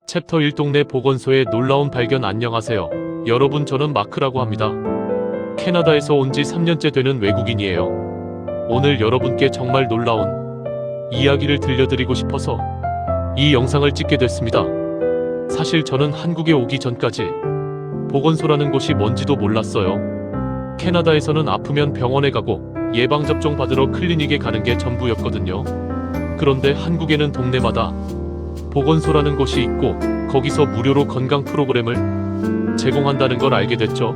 챕터 1 동네 보건소의 놀라운 발견. 안녕하세요. 여러분, 저는 마크라고 합니다. 캐나다에서 온 지 3년째 되는 외국인이에요. 오늘 여러분께 정말 놀라운 이야기를 들려드리고 싶어서 이 영상을 찍게 됐습니다. 사실 저는 한국에 오기 전까지 보건소라는 곳이 뭔지도 몰랐어요. 캐나다에서는 아프면 병원에 가고 예방접종 받으러 클리닉에 가는 게 전부였거든요. 그런데 한국에는 동네마다 보건소라는 곳이 있고 거기서 무료로 건강 프로그램을 제공한다는 걸 알게 됐죠.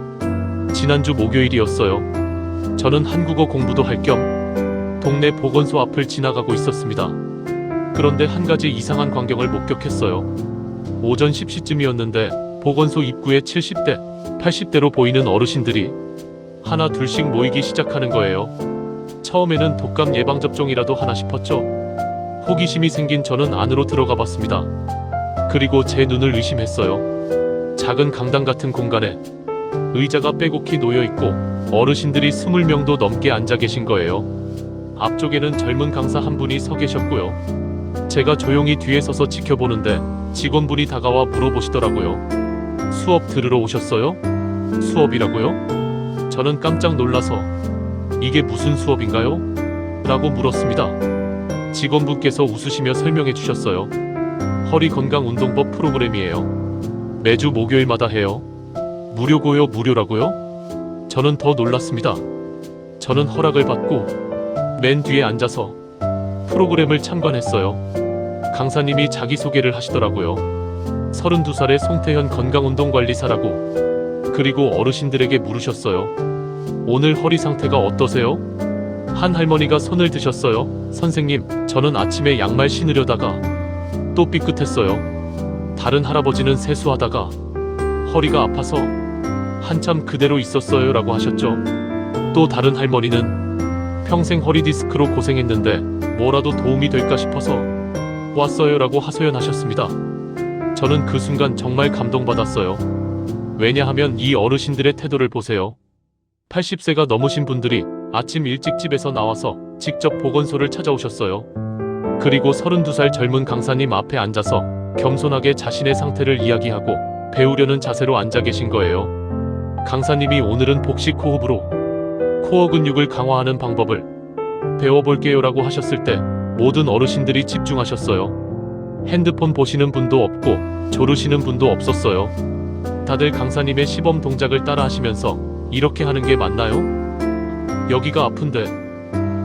지난주 목요일이었어요. 저는 한국어 공부도 할 겸 동네 보건소 앞을 지나가고 있었습니다. 그런데 한 가지 이상한 광경을 목격했어요. 오전 10시쯤이었는데 보건소 입구에 70대, 80대로 보이는 어르신들이 하나 둘씩 모이기 시작하는 거예요. 처음에는 독감 예방접종이라도 하나 싶었죠. 호기심이 생긴 저는 안으로 들어가 봤습니다. 그리고 제 눈을 의심했어요. 작은 강당 같은 공간에 의자가 빼곡히 놓여있고 어르신들이 20명도 넘게 앉아 계신 거예요. 앞쪽에는 젊은 강사 한 분이 서 계셨고요. 제가 조용히 뒤에 서서 지켜보는데 직원분이 다가와 물어보시더라고요. 수업 들으러 오셨어요? 수업이라고요? 저는 깜짝 놀라서 이게 무슨 수업인가요? 라고 물었습니다. 직원분께서 웃으시며 설명해 주셨어요. 허리건강운동법 프로그램이에요. 매주 목요일마다 해요. 무료고요. 무료라고요? 저는 더 놀랐습니다. 저는 허락을 받고 맨 뒤에 앉아서 프로그램을 참관했어요. 강사님이 자기소개를 하시더라고요. 32살의 송태현 건강운동관리사라고. 그리고 어르신들에게 물으셨어요. 오늘 허리 상태가 어떠세요? 한 할머니가 손을 드셨어요. 선생님, 저는 아침에 양말 신으려다가 또 삐끗했어요. 다른 할아버지는 세수하다가 허리가 아파서 한참 그대로 있었어요 라고 하셨죠. 또 다른 할머니는 평생 허리 디스크로 고생했는데 뭐라도 도움이 될까 싶어서 왔어요 라고 하소연하셨습니다. 저는 그 순간 정말 감동받았어요. 왜냐하면 이 어르신들의 태도를 보세요. 80세가 넘으신 분들이 아침 일찍 집에서 나와서 직접 보건소를 찾아오셨어요. 그리고 32살 젊은 강사님 앞에 앉아서 겸손하게 자신의 상태를 이야기하고 배우려는 자세로 앉아 계신 거예요. 강사님이 오늘은 복식 호흡으로 코어 근육을 강화하는 방법을 배워볼게요 라고 하셨을 때 모든 어르신들이 집중하셨어요. 핸드폰 보시는 분도 없고 조르시는 분도 없었어요. 다들 강사님의 시범 동작을 따라 하시면서 이렇게 하는 게 맞나요? 여기가 아픈데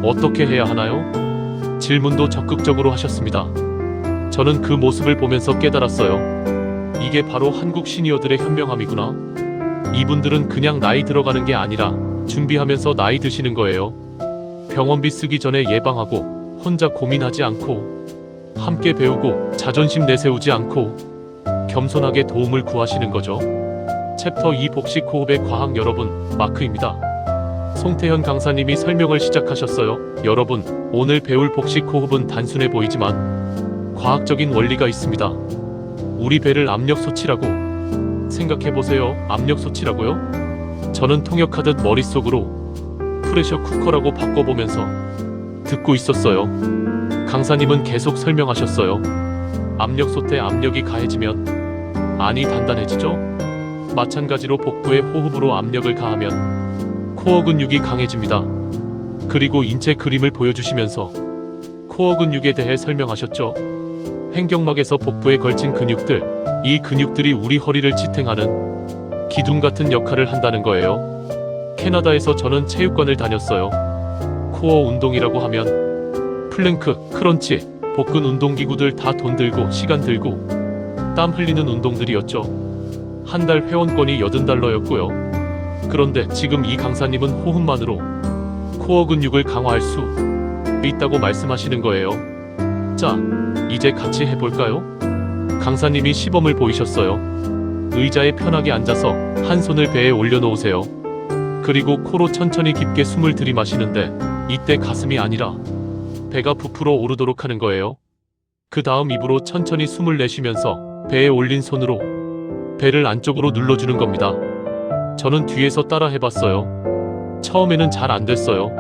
어떻게 해야 하나요? 질문도 적극적으로 하셨습니다. 저는 그 모습을 보면서 깨달았어요. 이게 바로 한국 시니어들의 현명함이구나. 이분들은 그냥 나이 들어가는 게 아니라 준비하면서 나이 드시는 거예요. 병원비 쓰기 전에 예방하고 혼자 고민하지 않고 함께 배우고 자존심 내세우지 않고 겸손하게 도움을 구하시는 거죠. 챕터 2 복식 호흡의 과학. 여러분, 마크입니다. 송태현 강사님이 설명을 시작하셨어요. 여러분, 오늘 배울 복식 호흡은 단순해 보이지만 과학적인 원리가 있습니다. 우리 배를 압력소치라고 생각해보세요. 압력소치라고요? 저는 통역하듯 머릿속으로 프레셔 쿠커라고 바꿔보면서 듣고 있었어요. 강사님은 계속 설명하셨어요. 압력솥에 압력이 가해지면 안이 단단해지죠? 마찬가지로 복부에 호흡으로 압력을 가하면 코어 근육이 강해집니다. 그리고 인체 그림을 보여주시면서 코어 근육에 대해 설명하셨죠. 횡격막에서 복부에 걸친 근육들, 이 근육들이 우리 허리를 지탱하는 기둥 같은 역할을 한다는 거예요. 캐나다에서 저는 체육관을 다녔어요. 코어 운동이라고 하면 플랭크, 크런치, 복근 운동기구들 다 돈 들고 시간 들고 땀 흘리는 운동들이었죠. 한 달 회원권이 $80였고요. 그런데 지금 이 강사님은 호흡만으로 코어 근육을 강화할 수 있다고 말씀하시는 거예요. 자, 이제 같이 해볼까요? 강사님이 시범을 보이셨어요. 의자에 편하게 앉아서 한 손을 배에 올려놓으세요. 그리고 코로 천천히 깊게 숨을 들이마시는데 이때 가슴이 아니라 배가 부풀어 오르도록 하는 거예요. 그 다음 입으로 천천히 숨을 내쉬면서 배에 올린 손으로 배를 안쪽으로 눌러주는 겁니다. 저는 뒤에서 따라 해봤어요. 처음에는 잘 안 됐어요.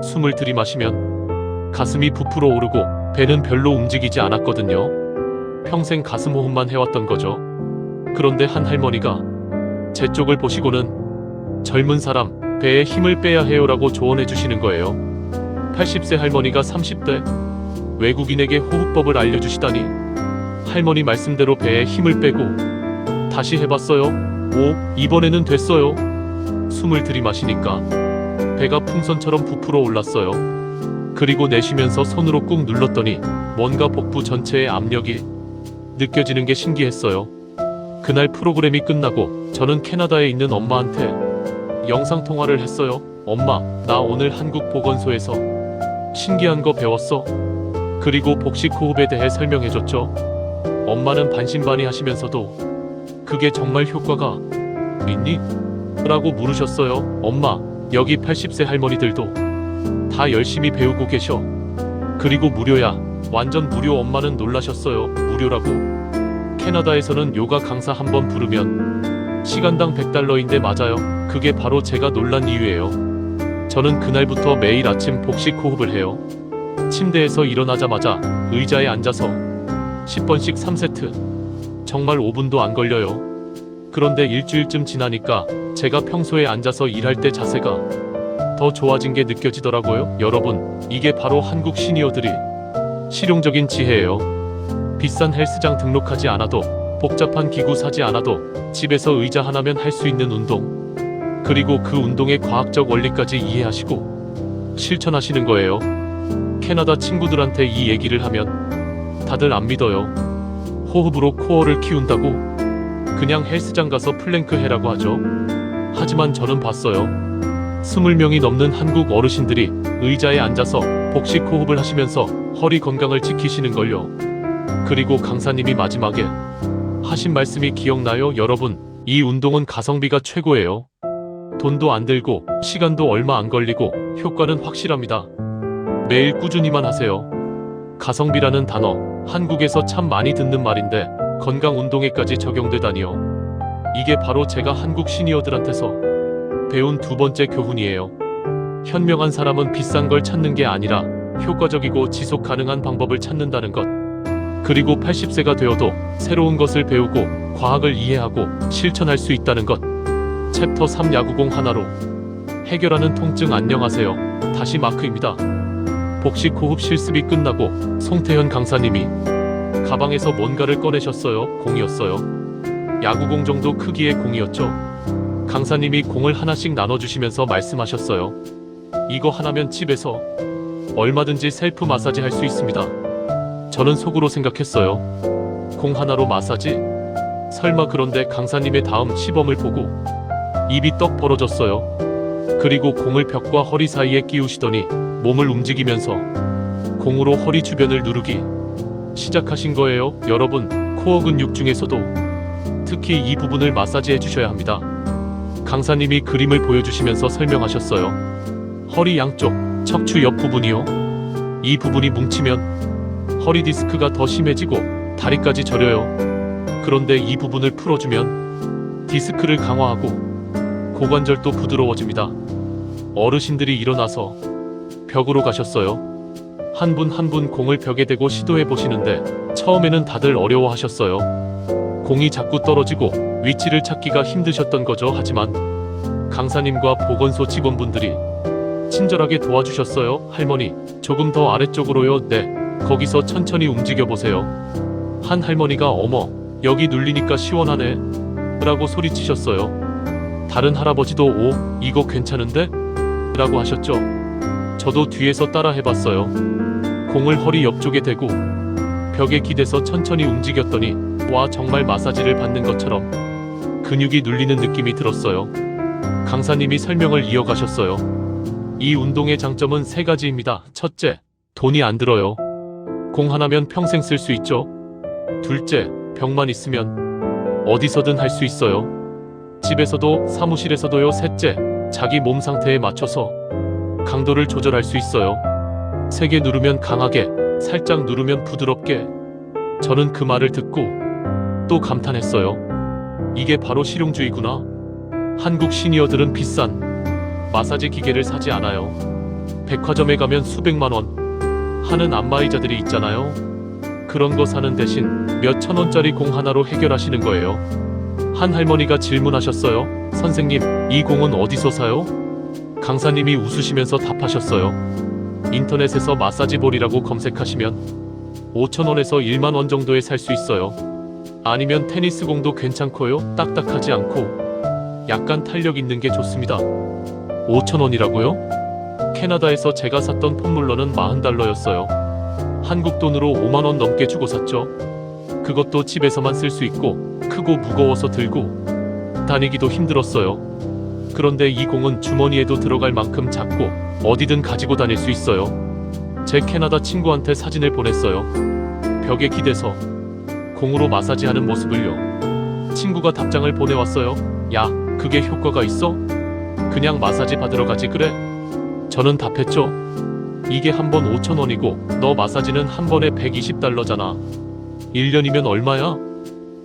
숨을 들이마시면 가슴이 부풀어 오르고 배는 별로 움직이지 않았거든요. 평생 가슴 호흡만 해왔던 거죠. 그런데 한 할머니가 제 쪽을 보시고는 젊은 사람, 배에 힘을 빼야 해요라고 조언해 주시는 거예요. 80세 할머니가 30대 외국인에게 호흡법을 알려주시다니. 할머니 말씀대로 배에 힘을 빼고 다시 해봤어요. 이번에는 됐어요. 숨을 들이마시니까 배가 풍선처럼 부풀어 올랐어요. 그리고 내쉬면서 손으로 꾹 눌렀더니 뭔가 복부 전체에 압력이 느껴지는 게 신기했어요. 그날 프로그램이 끝나고 저는 캐나다에 있는 엄마한테 영상통화를 했어요. 엄마, 나 오늘 한국 보건소에서 신기한 거 배웠어. 그리고 복식 호흡에 대해 설명해줬죠. 엄마는 반신반의하시면서도 그게 정말 효과가 있니? 라고 물으셨어요. 엄마, 여기 80세 할머니들도 다 열심히 배우고 계셔. 그리고 무료야. 완전 무료. 엄마는 놀라셨어요. 무료라고? 캐나다에서는 요가 강사 한 번 부르면 시간당 $100인데 맞아요. 그게 바로 제가 놀란 이유예요. 저는 그날부터 매일 아침 복식 호흡을 해요. 침대에서 일어나자마자 의자에 앉아서 10번씩 3세트. 정말 5분도 안 걸려요. 그런데 일주일쯤 지나니까 제가 평소에 앉아서 일할 때 자세가 더 좋아진 게 느껴지더라고요. 여러분, 이게 바로 한국 시니어들이 실용적인 지혜예요. 비싼 헬스장 등록하지 않아도, 복잡한 기구 사지 않아도 집에서 의자 하나면 할 수 있는 운동, 그리고 그 운동의 과학적 원리까지 이해하시고 실천하시는 거예요. 캐나다 친구들한테 이 얘기를 하면 다들 안 믿어요. 호흡으로 코어를 키운다고? 그냥 헬스장 가서 플랭크 해라고 하죠. 하지만 저는 봤어요. 20명이 넘는 한국 어르신들이 의자에 앉아서 복식 호흡을 하시면서 허리 건강을 지키시는걸요. 그리고 강사님이 마지막에 하신 말씀이 기억나요? 여러분, 이 운동은 가성비가 최고예요. 돈도 안 들고 시간도 얼마 안 걸리고 효과는 확실합니다. 매일 꾸준히만 하세요. 가성비라는 단어, 한국에서 참 많이 듣는 말인데 건강 운동에까지 적용되다니요. 이게 바로 제가 한국 시니어들한테서 배운 두 번째 교훈이에요. 현명한 사람은 비싼 걸 찾는 게 아니라 효과적이고 지속 가능한 방법을 찾는다는 것. 그리고 80세가 되어도 새로운 것을 배우고 과학을 이해하고 실천할 수 있다는 것. 챕터 3 야구공 하나로 해결하는 통증. 안녕하세요. 다시 마크입니다. 복식 호흡 실습이 끝나고 송태현 강사님이 가방에서 뭔가를 꺼내셨어요. 공이었어요. 야구공 정도 크기의 공이었죠. 강사님이 공을 하나씩 나눠주시면서 말씀하셨어요. 이거 하나면 집에서 얼마든지 셀프 마사지 할 수 있습니다. 저는 속으로 생각했어요. 공 하나로 마사지? 설마. 그런데 강사님의 다음 시범을 보고 입이 떡 벌어졌어요. 그리고 공을 벽과 허리 사이에 끼우시더니 몸을 움직이면서 공으로 허리 주변을 누르기 시작하신 거예요. 여러분, 코어 근육 중에서도 특히 이 부분을 마사지해 주셔야 합니다. 강사님이 그림을 보여주시면서 설명하셨어요. 허리 양쪽, 척추 옆 부분이요. 이 부분이 뭉치면 허리 디스크가 더 심해지고 다리까지 저려요. 그런데 이 부분을 풀어주면 디스크를 강화하고 고관절도 부드러워집니다. 어르신들이 일어나서 벽으로 가셨어요. 한 분 한 분 공을 벽에 대고 시도해 보시는데 처음에는 다들 어려워하셨어요. 공이 자꾸 떨어지고 위치를 찾기가 힘드셨던 거죠. 하지만 강사님과 보건소 직원분들이 친절하게 도와주셨어요. 할머니, 조금 더 아래쪽으로요. 네, 거기서 천천히 움직여 보세요. 한 할머니가 어머, 여기 눌리니까 시원하네 라고 소리치셨어요. 다른 할아버지도 오, 이거 괜찮은데? 라고 하셨죠. 저도 뒤에서 따라 해봤어요. 공을 허리 옆쪽에 대고 벽에 기대서 천천히 움직였더니 와, 정말 마사지를 받는 것처럼 근육이 눌리는 느낌이 들었어요. 강사님이 설명을 이어가셨어요. 이 운동의 장점은 3가지입니다. 첫째, 돈이 안 들어요. 공 하나면 평생 쓸 수 있죠. 둘째, 벽만 있으면 어디서든 할 수 있어요. 집에서도 사무실에서도요. 셋째, 자기 몸 상태에 맞춰서 강도를 조절할 수 있어요. 세게 누르면 강하게, 살짝 누르면 부드럽게. 저는 그 말을 듣고 또 감탄했어요. 이게 바로 실용주의구나. 한국 시니어들은 비싼 마사지 기계를 사지 않아요. 백화점에 가면 수백만 원 하는 안마의자들이 있잖아요. 그런 거 사는 대신 몇천 원짜리 공 하나로 해결하시는 거예요. 한 할머니가 질문하셨어요. 선생님, 이 공은 어디서 사요? 강사님이 웃으시면서 답하셨어요. 인터넷에서 마사지볼이라고 검색하시면 5,000원에서 1만 원 정도에 살 수 있어요. 아니면 테니스 공도 괜찮고요. 딱딱하지 않고 약간 탄력 있는 게 좋습니다. 5,000원이라고요? 캐나다에서 제가 샀던 폼롤러는 40달러였어요. 한국 돈으로 5만 원 넘게 주고 샀죠. 그것도 집에서만 쓸 수 있고 크고 무거워서 들고 다니기도 힘들었어요. 그런데 이 공은 주머니에도 들어갈 만큼 작고 어디든 가지고 다닐 수 있어요. 제 캐나다 친구한테 사진을 보냈어요. 벽에 기대서 공으로 마사지하는 모습을요. 친구가 답장을 보내왔어요. 야, 그게 효과가 있어? 그냥 마사지 받으러 가지 그래? 저는 답했죠. 이게 한 번 5,000원이고 너 마사지는 한 번에 120달러잖아. 1년이면 얼마야?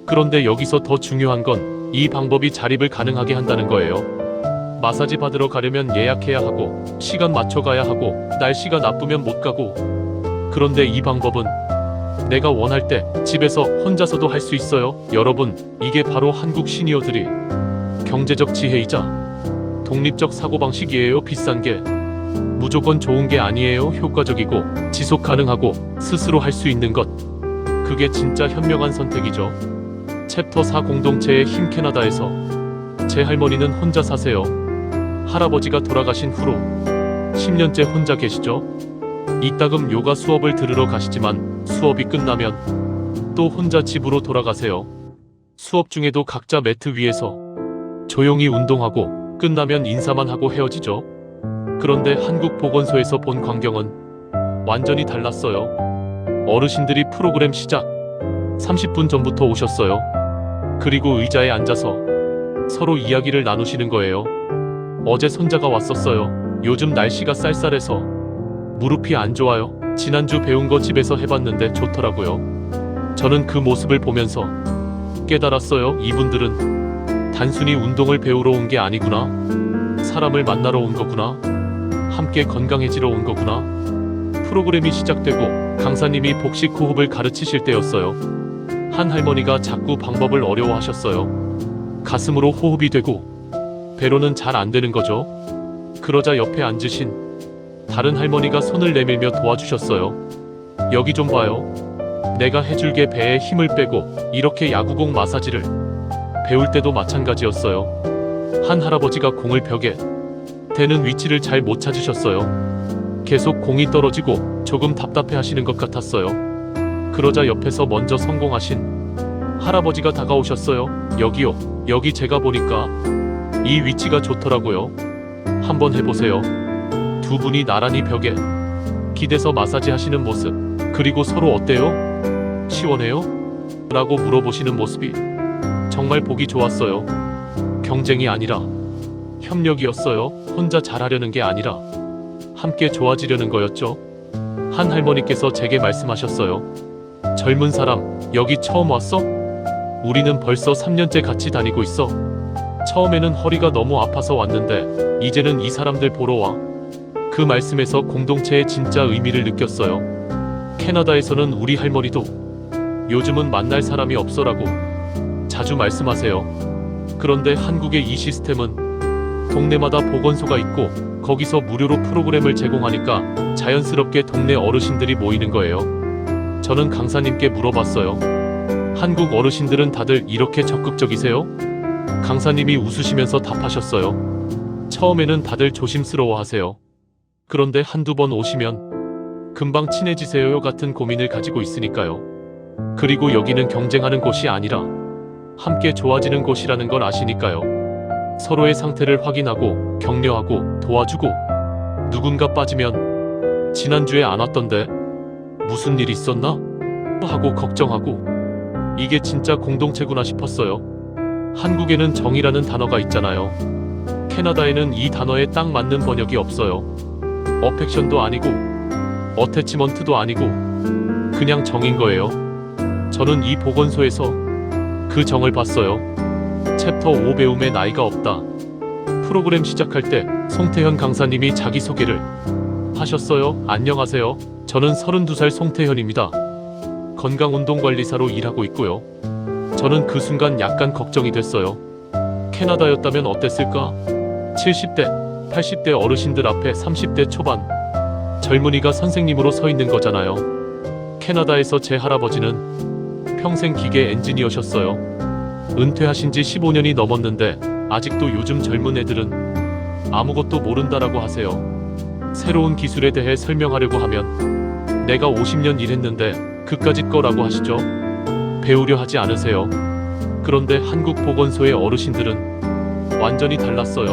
그런데 여기서 더 중요한 건 이 방법이 자립을 가능하게 한다는 거예요. 마사지 받으러 가려면 예약해야 하고 시간 맞춰 가야 하고 날씨가 나쁘면 못 가고. 그런데 이 방법은 내가 원할 때 집에서 혼자서도 할 수 있어요. 여러분, 이게 바로 한국 시니어들이 경제적 지혜이자 독립적 사고방식이에요. 비싼 게 무조건 좋은 게 아니에요. 효과적이고 지속 가능하고 스스로 할 수 있는 것. 그게 진짜 현명한 선택이죠. 챕터 4 공동체의 힘. 캐나다에서 제 할머니는 혼자 사세요. 할아버지가 돌아가신 후로 10년째 혼자 계시죠. 이따금 요가 수업을 들으러 가시지만 수업이 끝나면 또 혼자 집으로 돌아가세요. 수업 중에도 각자 매트 위에서 조용히 운동하고 끝나면 인사만 하고 헤어지죠. 그런데 한국 보건소에서 본 광경은 완전히 달랐어요. 어르신들이 프로그램 시작 30분 전부터 오셨어요. 그리고 의자에 앉아서 서로 이야기를 나누시는 거예요. 어제 손자가 왔었어요. 요즘 날씨가 쌀쌀해서 무릎이 안 좋아요. 지난주 배운 거 집에서 해봤는데 좋더라고요. 저는 그 모습을 보면서 깨달았어요. 이분들은 단순히 운동을 배우러 온 게 아니구나. 사람을 만나러 온 거구나. 함께 건강해지러 온 거구나. 프로그램이 시작되고 강사님이 복식 호흡을 가르치실 때였어요. 한 할머니가 자꾸 방법을 어려워하셨어요. 가슴으로 호흡이 되고 배로는 잘 안 되는 거죠. 그러자 옆에 앉으신 다른 할머니가 손을 내밀며 도와주셨어요. 여기 좀 봐요. 내가 해줄게. 배에 힘을 빼고. 이렇게 야구공 마사지를 배울 때도 마찬가지였어요. 한 할아버지가 공을 벽에 대는 위치를 잘 못 찾으셨어요. 계속 공이 떨어지고 조금 답답해 하시는 것 같았어요. 그러자 옆에서 먼저 성공하신 할아버지가 다가오셨어요. 여기요. 여기 제가 보니까 이 위치가 좋더라고요. 한번 해보세요. 두 분이 나란히 벽에 기대서 마사지 하시는 모습. 그리고 서로 어때요? 시원해요? 라고 물어보시는 모습이 정말 보기 좋았어요. 경쟁이 아니라 협력이었어요. 혼자 잘하려는 게 아니라 함께 좋아지려는 거였죠. 한 할머니께서 제게 말씀하셨어요. 젊은 사람, 여기 처음 왔어? 우리는 벌써 3년째 같이 다니고 있어. 처음에는 허리가 너무 아파서 왔는데 이제는 이 사람들 보러 와. 그 말씀에서 공동체의 진짜 의미를 느꼈어요. 캐나다에서는 우리 할머니도 요즘은 만날 사람이 없어라고 자주 말씀하세요. 그런데 한국의 이 시스템은 동네마다 보건소가 있고 거기서 무료로 프로그램을 제공하니까 자연스럽게 동네 어르신들이 모이는 거예요. 저는 강사님께 물어봤어요. 한국 어르신들은 다들 이렇게 적극적이세요? 강사님이 웃으시면서 답하셨어요. 처음에는 다들 조심스러워 하세요. 그런데 한두 번 오시면 금방 친해지세요. 같은 고민을 가지고 있으니까요. 그리고 여기는 경쟁하는 곳이 아니라 함께 좋아지는 곳이라는 걸 아시니까요. 서로의 상태를 확인하고 격려하고 도와주고. 누군가 빠지면 지난주에 안 왔던데 무슨 일 있었나? 하고 걱정하고. 이게 진짜 공동체구나 싶었어요. 한국에는 정이라는 단어가 있잖아요. 캐나다에는 이 단어에 딱 맞는 번역이 없어요. 어펙션도 아니고 어태치먼트도 아니고 그냥 정인 거예요. 저는 이 보건소에서 그 정을 봤어요. 챕터 5 배움에 나이가 없다. 프로그램 시작할 때 송태현 강사님이 자기소개를 하셨어요. 안녕하세요. 저는 32살 송태현입니다. 건강운동관리사로 일하고 있고요. 저는 그 순간 약간 걱정이 됐어요. 캐나다였다면 어땠을까? 70대, 80대 어르신들 앞에 30대 초반 젊은이가 선생님으로 서 있는 거잖아요. 캐나다에서 제 할아버지는 평생 기계 엔지니어셨어요. 은퇴하신 지 15년이 넘었는데 아직도 요즘 젊은 애들은 아무것도 모른다라고 하세요. 새로운 기술에 대해 설명하려고 하면 내가 50년 일했는데 그까짓 거라고 하시죠. 배우려 하지 않으세요. 그런데 한국보건소의 어르신들은 완전히 달랐어요.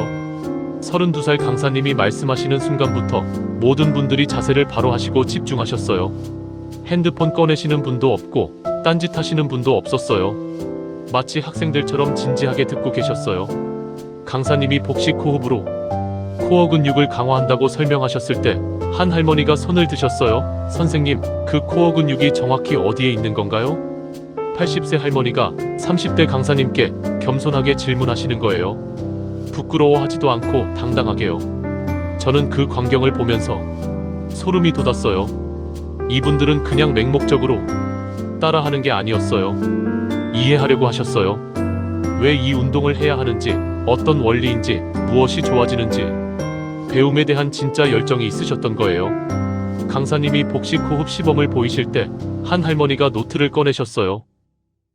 32살 강사님이 말씀하시는 순간부터 모든 분들이 자세를 바로 하시고 집중하셨어요. 핸드폰 꺼내시는 분도 없고 딴짓 하시는 분도 없었어요. 마치 학생들처럼 진지하게 듣고 계셨어요. 강사님이 복식 호흡으로 코어 근육을 강화한다고 설명하셨을 때 한 할머니가 손을 드셨어요. 선생님, 그 코어 근육이 정확히 어디에 있는 건가요? 80세 할머니가 30대 강사님께 겸손하게 질문하시는 거예요. 부끄러워하지도 않고 당당하게요. 저는 그 광경을 보면서 소름이 돋았어요. 이분들은 그냥 맹목적으로 따라하는 게 아니었어요. 이해하려고 하셨어요. 왜 이 운동을 해야 하는지, 어떤 원리인지, 무엇이 좋아지는지 배움에 대한 진짜 열정이 있으셨던 거예요. 강사님이 복식 호흡 시범을 보이실 때 한 할머니가 노트를 꺼내셨어요.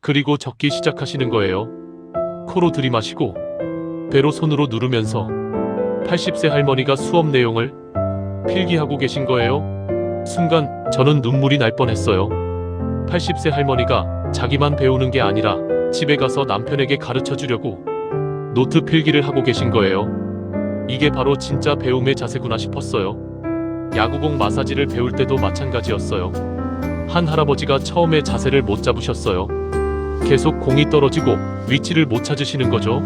그리고 적기 시작하시는 거예요. 코로 들이마시고 배로 손으로 누르면서 80세 할머니가 수업 내용을 필기하고 계신 거예요. 순간 저는 눈물이 날 뻔했어요. 80세 할머니가 자기만 배우는 게 아니라 집에 가서 남편에게 가르쳐 주려고 노트 필기를 하고 계신 거예요. 이게 바로 진짜 배움의 자세구나 싶었어요. 야구공 마사지를 배울 때도 마찬가지였어요. 한 할아버지가 처음에 자세를 못 잡으셨어요. 계속 공이 떨어지고 위치를 못 찾으시는 거죠.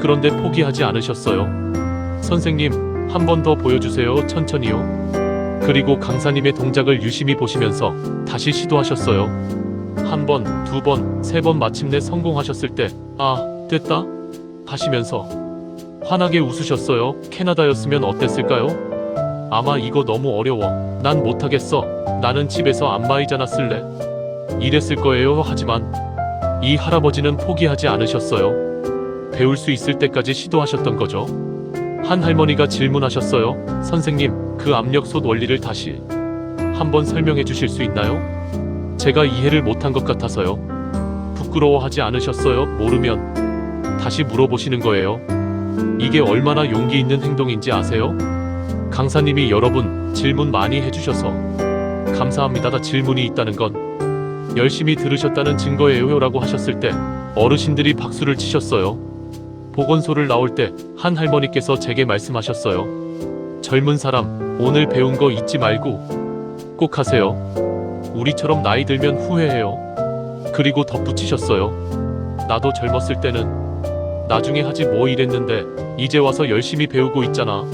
그런데 포기하지 않으셨어요. 선생님, 한 번 더 보여주세요. 천천히요. 그리고 강사님의 동작을 유심히 보시면서 다시 시도하셨어요. 한 번, 두 번, 세 번 마침내 성공하셨을 때 아, 됐다 하시면서 환하게 웃으셨어요. 캐나다였으면 어땠을까요? 아마 이거 너무 어려워. 난 못하겠어. 나는 집에서 안마의자나 쓸래. 이랬을 거예요. 하지만 이 할아버지는 포기하지 않으셨어요. 배울 수 있을 때까지 시도하셨던 거죠. 한 할머니가 질문하셨어요. 선생님, 그 압력솥 원리를 다시 한번 설명해 주실 수 있나요? 제가 이해를 못한 것 같아서요. 부끄러워하지 않으셨어요? 모르면 다시 물어보시는 거예요. 이게 얼마나 용기 있는 행동인지 아세요? 강사님이 여러분 질문 많이 해주셔서 감사합니다. 다 질문이 있다는 건 열심히 들으셨다는 증거예요 라고 하셨을 때 어르신들이 박수를 치셨어요. 보건소를 나올 때 한 할머니께서 제게 말씀하셨어요. 젊은 사람, 오늘 배운 거 잊지 말고 꼭 하세요. 우리처럼 나이 들면 후회해요. 그리고 덧붙이셨어요. 나도 젊었을 때는 나중에 하지 뭐 이랬는데 이제 와서 열심히 배우고 있잖아.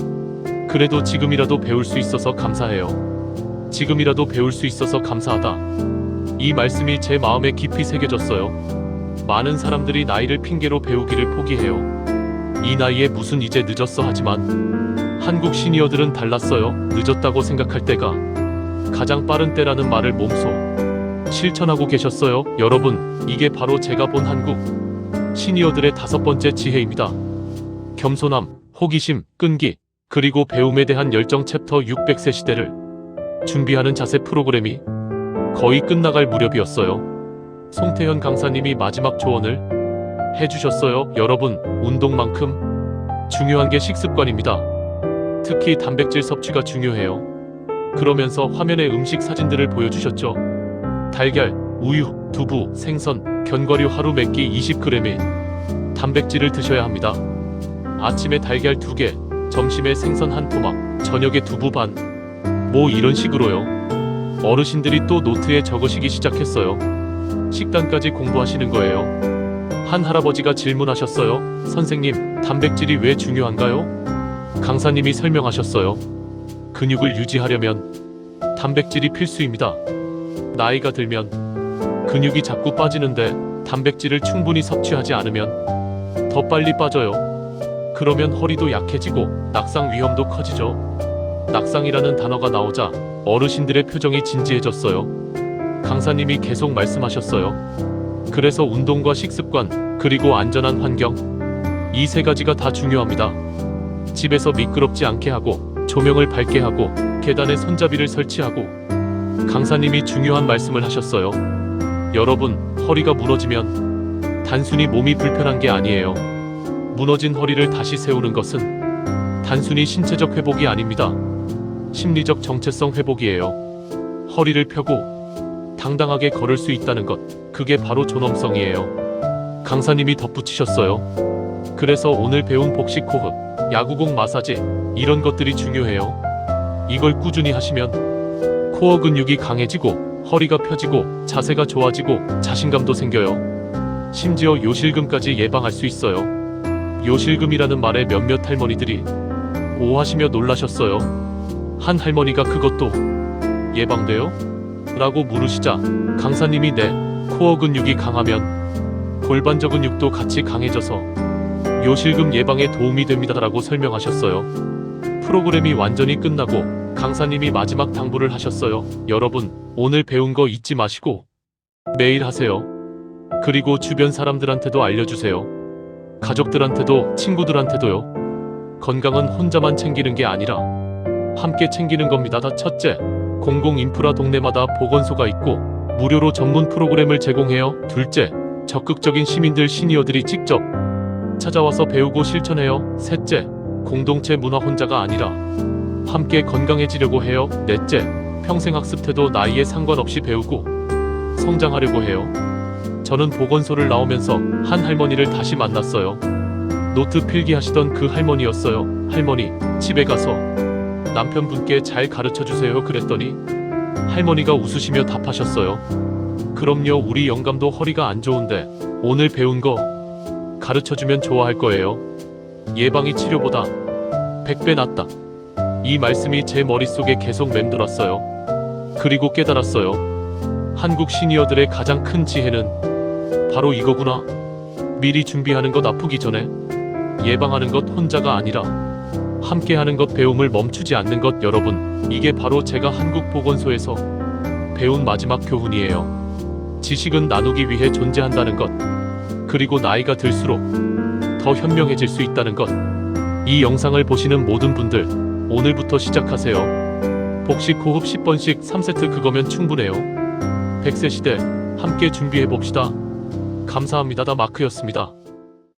그래도 지금이라도 배울 수 있어서 감사해요. 지금이라도 배울 수 있어서 감사하다. 이 말씀이 제 마음에 깊이 새겨졌어요. 많은 사람들이 나이를 핑계로 배우기를 포기해요. 이 나이에 무슨 이제 늦었어 하지만 한국 시니어들은 달랐어요. 늦었다고 생각할 때가 가장 빠른 때라는 말을 몸소 실천하고 계셨어요. 여러분, 이게 바로 제가 본 한국 시니어들의 5번째 지혜입니다. 겸손함, 호기심, 끈기, 그리고 배움에 대한 열정. 챕터 600세 시대를 준비하는 자세 프로그램이 거의 끝나갈 무렵이었어요. 송태현 강사님이 마지막 조언을 해주셨어요. 여러분, 운동만큼 중요한 게 식습관입니다. 특히 단백질 섭취가 중요해요. 그러면서 화면에 음식 사진들을 보여주셨죠. 달걀, 우유, 두부, 생선, 견과류 하루 몇 끼 20g의 단백질을 드셔야 합니다. 아침에 달걀 2개, 점심에 생선 1토막, 저녁에 두부 반. 뭐 이런 식으로요. 어르신들이 또 노트에 적으시기 시작했어요. 식단까지 공부하시는 거예요. 한 할아버지가 질문하셨어요. 선생님, 단백질이 왜 중요한가요? 강사님이 설명하셨어요. 근육을 유지하려면 단백질이 필수입니다. 나이가 들면 근육이 자꾸 빠지는데 단백질을 충분히 섭취하지 않으면 더 빨리 빠져요. 그러면 허리도 약해지고 낙상 위험도 커지죠. 낙상이라는 단어가 나오자 어르신들의 표정이 진지해졌어요. 강사님이 계속 말씀하셨어요. 그래서 운동과 식습관, 그리고 안전한 환경, 이 세 가지가 다 중요합니다. 집에서 미끄럽지 않게 하고, 조명을 밝게 하고, 계단에 손잡이를 설치하고. 강사님이 중요한 말씀을 하셨어요. 여러분, 허리가 무너지면 단순히 몸이 불편한 게 아니에요. 무너진 허리를 다시 세우는 것은 단순히 신체적 회복이 아닙니다. 심리적 정체성 회복이에요. 허리를 펴고 당당하게 걸을 수 있다는 것, 그게 바로 존엄성이에요. 강사님이 덧붙이셨어요. 그래서 오늘 배운 복식 호흡, 야구공 마사지, 이런 것들이 중요해요. 이걸 꾸준히 하시면 코어 근육이 강해지고 허리가 펴지고 자세가 좋아지고 자신감도 생겨요. 심지어 요실금까지 예방할 수 있어요. 요실금이라는 말에 몇몇 할머니들이 오하시며 놀라셨어요. 한 할머니가 그것도 예방돼요? 라고 물으시자 강사님이 네, 코어 근육이 강하면 골반저 근육도 같이 강해져서 요실금 예방에 도움이 됩니다 라고 설명하셨어요. 프로그램이 완전히 끝나고 강사님이 마지막 당부를 하셨어요. 여러분, 오늘 배운 거 잊지 마시고 매일 하세요. 그리고 주변 사람들한테도 알려주세요. 가족들한테도, 친구들한테도요. 건강은 혼자만 챙기는 게 아니라 함께 챙기는 겁니다. 첫째, 공공 인프라 동네마다 보건소가 있고 무료로 전문 프로그램을 제공해요. 둘째, 적극적인 시민들, 시니어들이 직접 찾아와서 배우고 실천해요. 셋째, 공동체 문화 혼자가 아니라 함께 건강해지려고 해요. 넷째, 평생 학습 태도 나이에 상관없이 배우고 성장하려고 해요. 저는 보건소를 나오면서 한 할머니를 다시 만났어요. 노트 필기하시던 그 할머니였어요. 할머니, 집에 가서 남편분께 잘 가르쳐주세요. 그랬더니 할머니가 웃으시며 답하셨어요. 그럼요, 우리 영감도 허리가 안 좋은데 오늘 배운 거 가르쳐주면 좋아할 거예요. 예방이 치료보다 100배 낫다. 이 말씀이 제 머릿속에 계속 맴돌았어요. 그리고 깨달았어요. 한국 시니어들의 가장 큰 지혜는 바로 이거구나. 미리 준비하는 것, 아프기 전에 예방하는 것, 혼자가 아니라 함께하는 것, 배움을 멈추지 않는 것. 여러분, 이게 바로 제가 한국 보건소에서 배운 마지막 교훈이에요. 지식은 나누기 위해 존재한다는 것, 그리고 나이가 들수록 더 현명해질 수 있다는 것. 이 영상을 보시는 모든 분들, 오늘부터 시작하세요. 복식 호흡 10번씩 3세트, 그거면 충분해요. 100세 시대 함께 준비해봅시다. 감사합니다. 다 마크였습니다.